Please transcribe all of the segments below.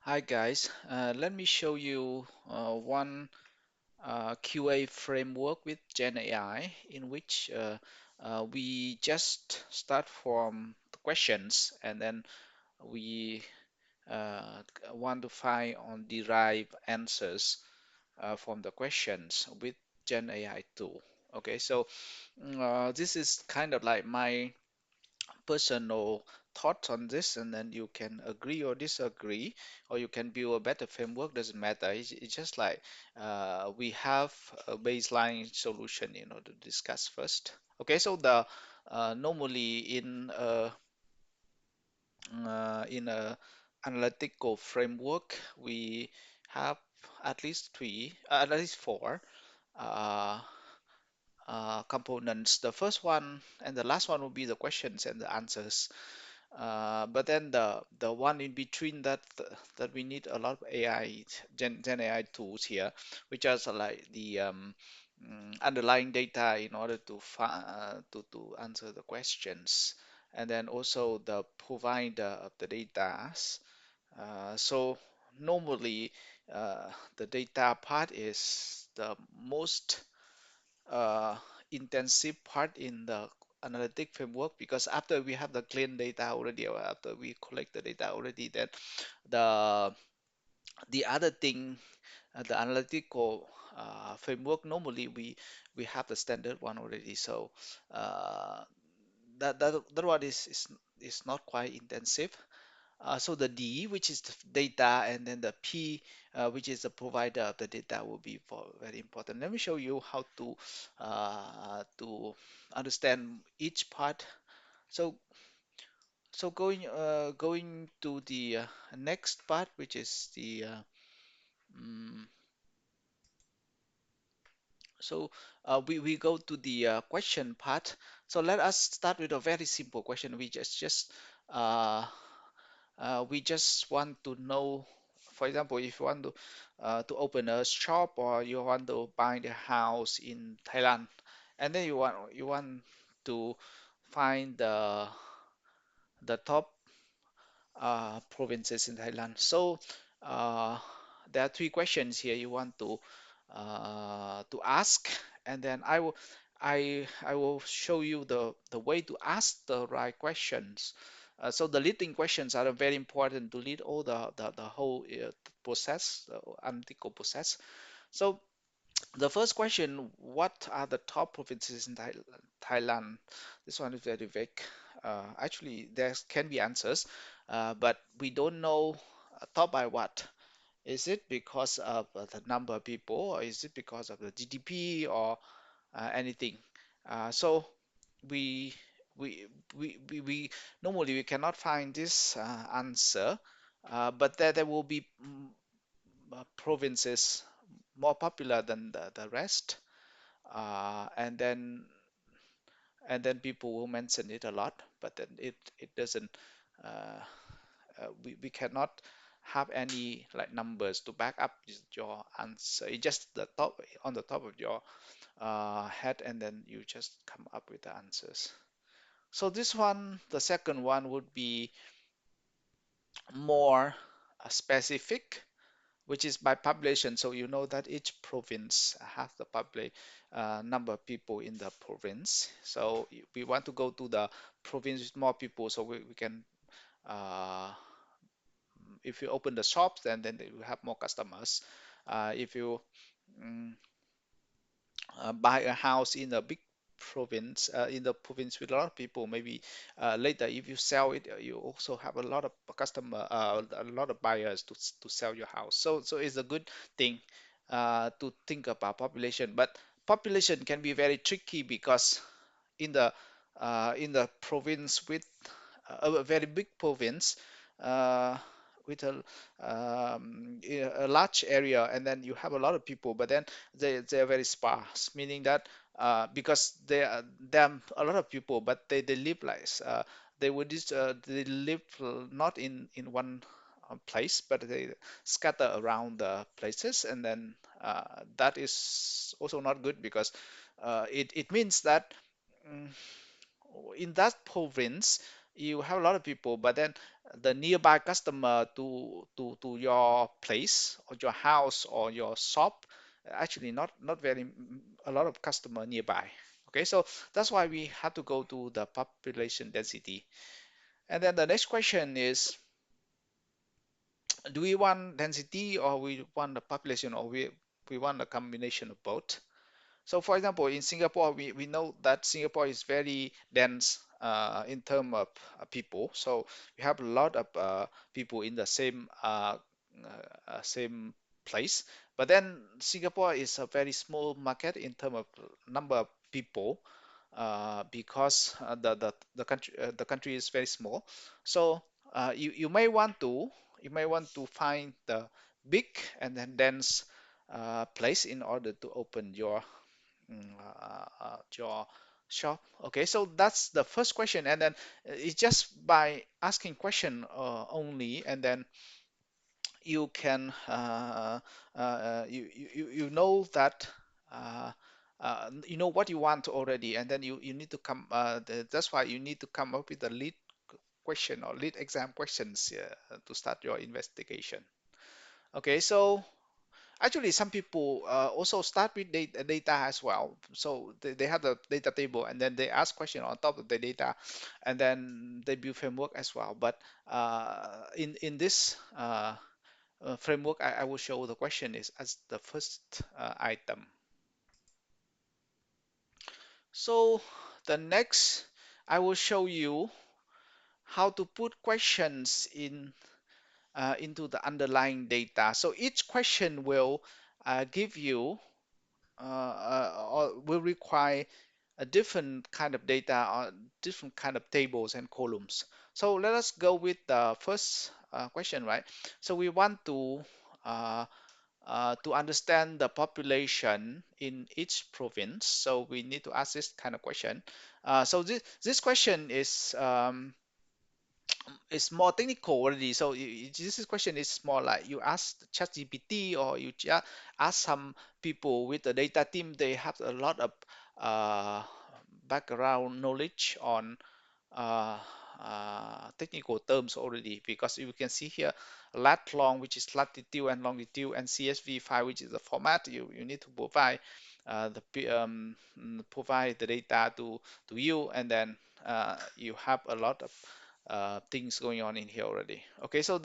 Hi guys, let me show you one QA framework with GenAI in which we just start from the questions and then we want to find or derive answers from the questions with GenAI tool. Okay, so this is kind of like my personal thoughts on this, and then you can agree or disagree, or you can build a better framework. Doesn't matter. It's just like we have a baseline solution, to discuss first. Okay, so the normally in a analytical framework, we have at least four uh, components. The first one and the last one will be the questions and the answers. But then the one in between that we need a lot of AI Gen AI tools here, which are like the underlying data in order to answer the questions, and then also the provider of the data. So normally the data part is the most uh, intensive part in the analytic framework, because after we have the clean data already, or after we collect the data already, then the the other thing, the analytical framework, normally we have the standard one already. So uh, that one is not quite intensive. So the D, which is the data, and then the P, which is the provider of the data, will be very important. Let me show you how to understand each part. So going to the next part, which is the mm, so we go to the question part. So let us start with a very simple question. Uh, we just want to know, for example, if you want to open a shop, or you want to buy the house in Thailand, and then you want to find the top provinces in Thailand. So uh, there are three questions here you want to ask, and then I will show you the way to ask the right questions. So the leading questions are very important to lead all the whole process, the analytical process. So the first question, what are the top provinces in Thailand? This one is very vague. Actually, there can be answers, but we don't know top by what. Is it because of the number of people, or is it because of the GDP, or anything? So we, we, we normally we cannot find this answer, but there will be provinces more popular than the rest, and then people will mention it a lot, but then it doesn't. Uh, we cannot have any like numbers to back up your answer. It's just the top on the top of your head, and then you just come up with the answers. So this one, the second one, would be more specific, which is by population. So you know that each province have the number of people in the province. So we want to go to the province with more people, so we can uh, if you open the shops, then you have more customers. If you mm, buy a house in a big province, in the province with a lot of people, maybe later if you sell it, you also have a lot of a lot of buyers to sell your house. So it's a good thing to think about population, but population can be very tricky, because in the province with a very big province, uh, with a large area, and then you have a lot of people, but then they're very sparse, meaning that because there are a lot of people, but they live like they live not in one place, but they scatter around the places, and then that is also not good, because it means that mm, in that province you have a lot of people, but then the nearby customer to your place or your house or your shop. Actually, not very a lot of customer nearby. Okay, so that's why we have to go to the population density. And then the next question is, do we want density or we want the population, or we want a combination of both? So for example, in Singapore, we know that Singapore is very dense in terms of people. So we have a lot of people in the same place. But then Singapore is a very small market in terms of number of people, because the country is very small. So you may want to find the big and then dense place in order to open your shop. Okay, so that's the first question, and then it's just by asking question only, and then you can you know that you know what you want already, and then you need to come. That's why you need to come up with a lead question or lead exam questions to start your investigation. Okay, so actually, some people also start with data as well. So they have the data table, and then they ask question on top of the data, and then they build framework as well. But in this framework, I will show the question is as the first item. So the next, I will show you how to put questions into the underlying data. So each question will give you or will require a different kind of data or different kind of tables and columns. So let us go with the first question, right? So we want to understand the population in each province. So we need to ask this kind of question. So this question is more technical already. So this question is more like you ask ChatGPT, or you just ask some people with the data team. They have a lot of uh, background knowledge on uh, technical terms already, because you can see here lat long, which is latitude and longitude, and CSV file, which is the format you need to provide provide the data to you, and then you have a lot of things going on in here already. Okay, so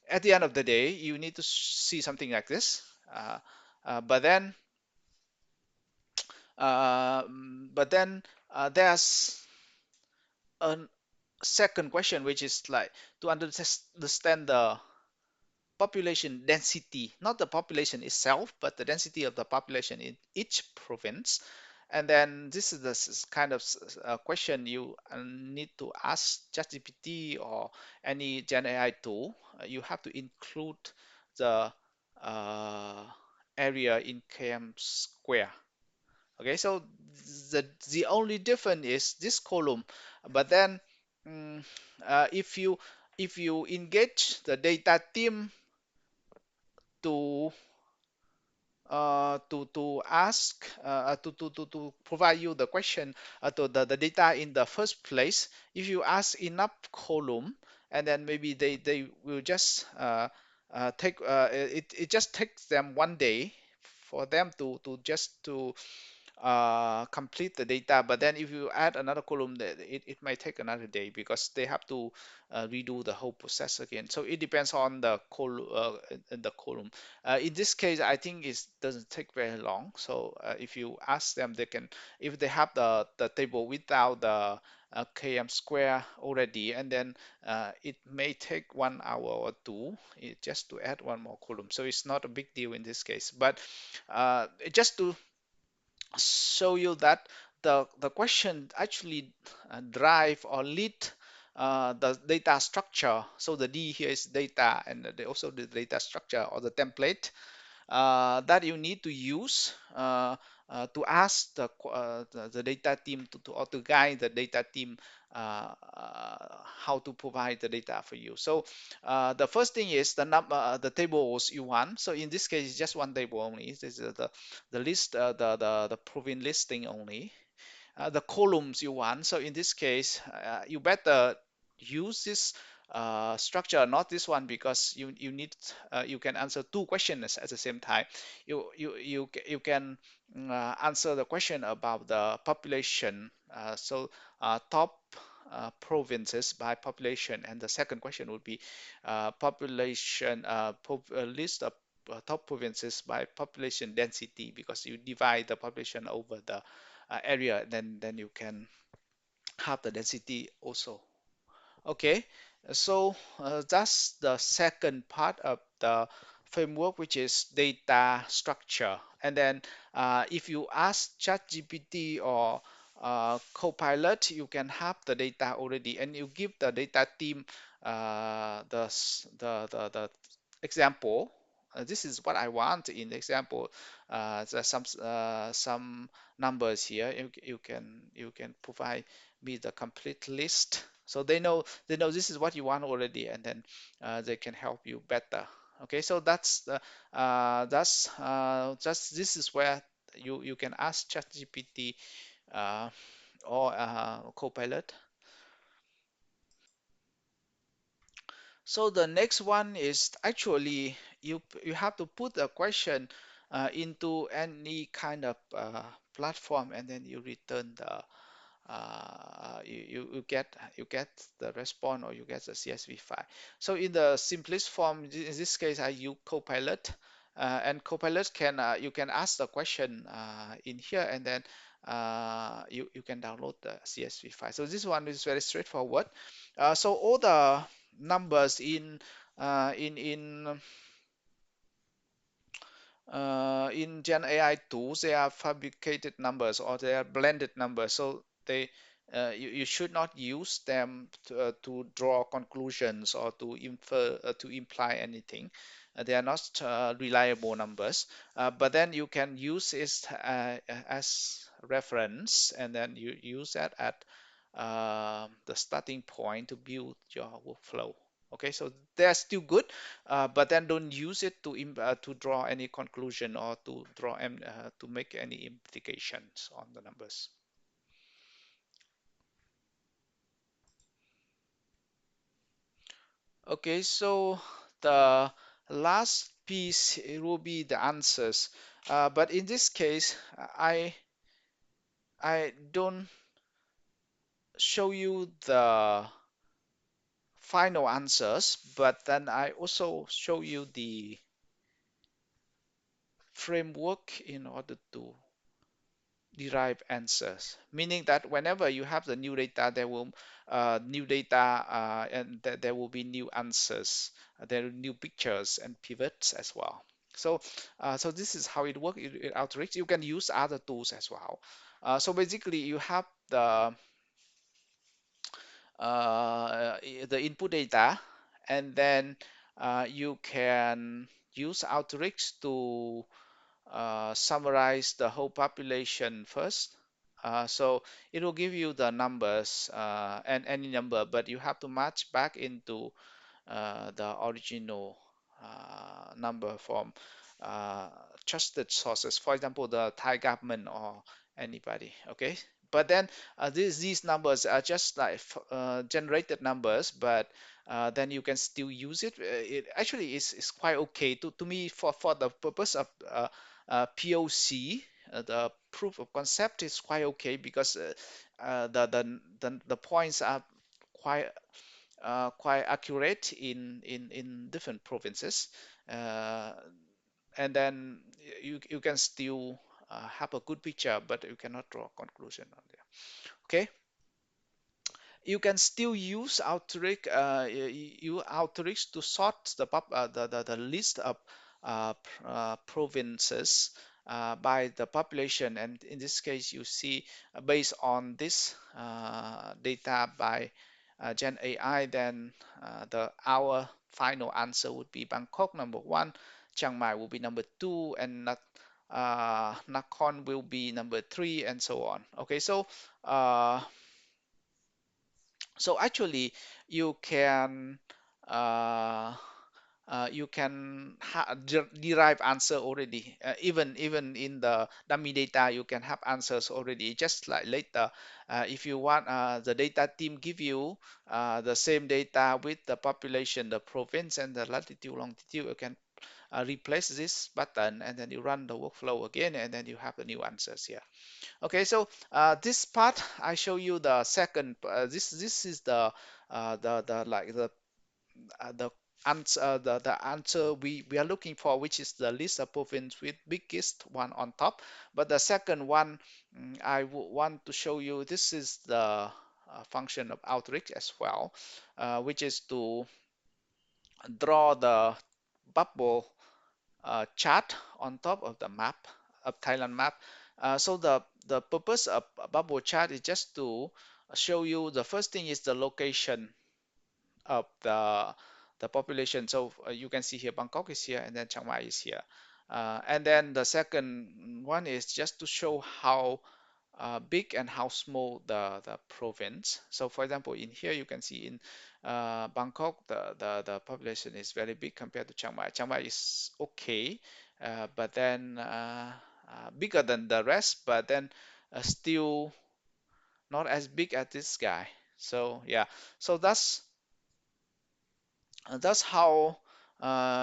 at the end of the day, you need to see something like this. But then uh, but then there's a second question, which is like to understand the population density, not the population itself, but the density of the population in each province. And then this is the kind of question you need to ask ChatGPT or any Gen AI tool. You have to include the uh, area in km square. Okay, so the only difference is this column. But then mm, if you engage the data team to to ask to provide you the question to the data in the first place, if you ask enough column, and then maybe they will just take it just takes them one day for them to just to complete the data. But then if you add another column, that it might take another day, because they have to redo the whole process again. So it depends on the column. In this case, I think it doesn't take very long. So if you ask them, they can, if they have the table without the km square already, and then it may take 1 hour or two just to add one more column. So it's not a big deal in this case. But just to show you that the question actually drive or lead the data structure. So the D here is data, and also the data structure or the template that you need to use to ask the data team or to guide the data team how to provide the data for you. So the first thing is the tables you want. So in this case, it's just one table only. This is the list, the proven listing only. The columns you want. So in this case, you better use this structure, not this one, because you need you can answer two questions at the same time. You can answer the question about the population. Top provinces by population, and the second question would be population list of top provinces by population density, because you divide the population over the area, then you can have the density also. Okay, so that's the second part of the framework, which is data structure. And then if you ask ChatGPT or Copilot, you can have the data already, and you give the data team the example. This is what I want in the example. There's some numbers here. You can provide me the complete list, so they know this is what you want already, and then they can help you better. Okay, so that's this is where you can ask ChatGPT uh, or Copilot. So the next one is actually you have to put a question into any kind of platform, and then you return the you get the response, or you get the CSV file. So in the simplest form, in this case, I use Copilot, and Copilot can you can ask the question in here, and then you can download the CSV file. So this one is very straightforward. So all the numbers in Gen AI tools, they are fabricated numbers, or they are blended numbers. So you should not use them to draw conclusions or to infer to imply anything. They are not reliable numbers. But then you can use it as reference, and then you use that at the starting point to build your workflow. Okay, so they're still good, but then don't use it to draw any conclusion, or to make any implications on the numbers. Okay, so the last piece, it will be the answers. But in this case, I don't show you the final answers, but then I also show you the framework in order to derive answers, meaning that whenever you have the new data, there will new data and there will be new answers. There are new pictures and pivots as well. So this is how it works in Alteryx. You can use other tools as well. So basically, you have the input data, and then you can use Alteryx to summarize the whole population first. So it will give you the numbers and any number, but you have to match back into the original number from uh, trusted sources, for example, the Thai government or anybody. Okay, but then these numbers are just like generated numbers, but then you can still use it. It actually is quite okay to me for the purpose of POC. The proof of concept is quite okay, because the points are quite quite accurate in different provinces, uh, and then you can still have a good picture, but you cannot draw a conclusion on there. Okay, you can still use Alteryx, Alteryx to sort the list of provinces by the population, and in this case, you see based on this data by Gen AI, then our final answer would be Bangkok number one, Chiang Mai will be number two, and Nakhon will be number three, and so on. Okay, uh, so actually, you can uh, you can derive answer already. Even in the dummy data, you can have answers already. Just like later, if you want the data team give you the same data with the population, the province, and the latitude, longitude, you can replace this button, and then you run the workflow again, and then you have the new answers here. Okay, so this part I show you the second. This is the like the answer the answer we are looking for, which is the list of province with biggest one on top. But the second one, I want to show you, this is the function of outreach as well, which is to draw the bubble chart on top of the map of Thailand map. So the purpose of a bubble chart is just to show you, the first thing is the location of the population. So you can see here Bangkok is here, and then Chiang Mai is here. And then the second one is just to show how big and how small the province. So for example, in here you can see in Bangkok, the population is very big compared to Chiang Mai. Chiang Mai is okay, but then bigger than the rest, but then still not as big as this guy. So yeah, so that's how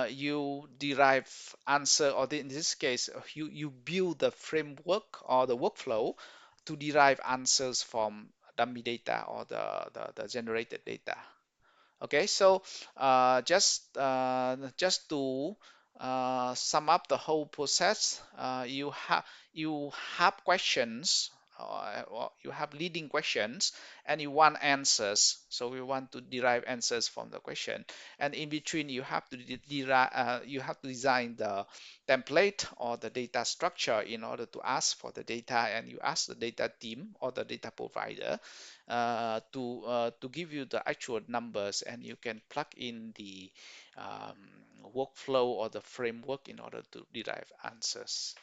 you derive answer, or in this case, you build the framework or the workflow to derive answers from dummy data or the generated data. Okay, so just to sum up the whole process, you have questions, or you have leading questions, and you want answers. So we want to derive answers from the question, and in between you have to derive, you have to design the template or the data structure in order to ask for the data, and you ask the data team or the data provider to give you the actual numbers, and you can plug in the workflow or the framework in order to derive answers.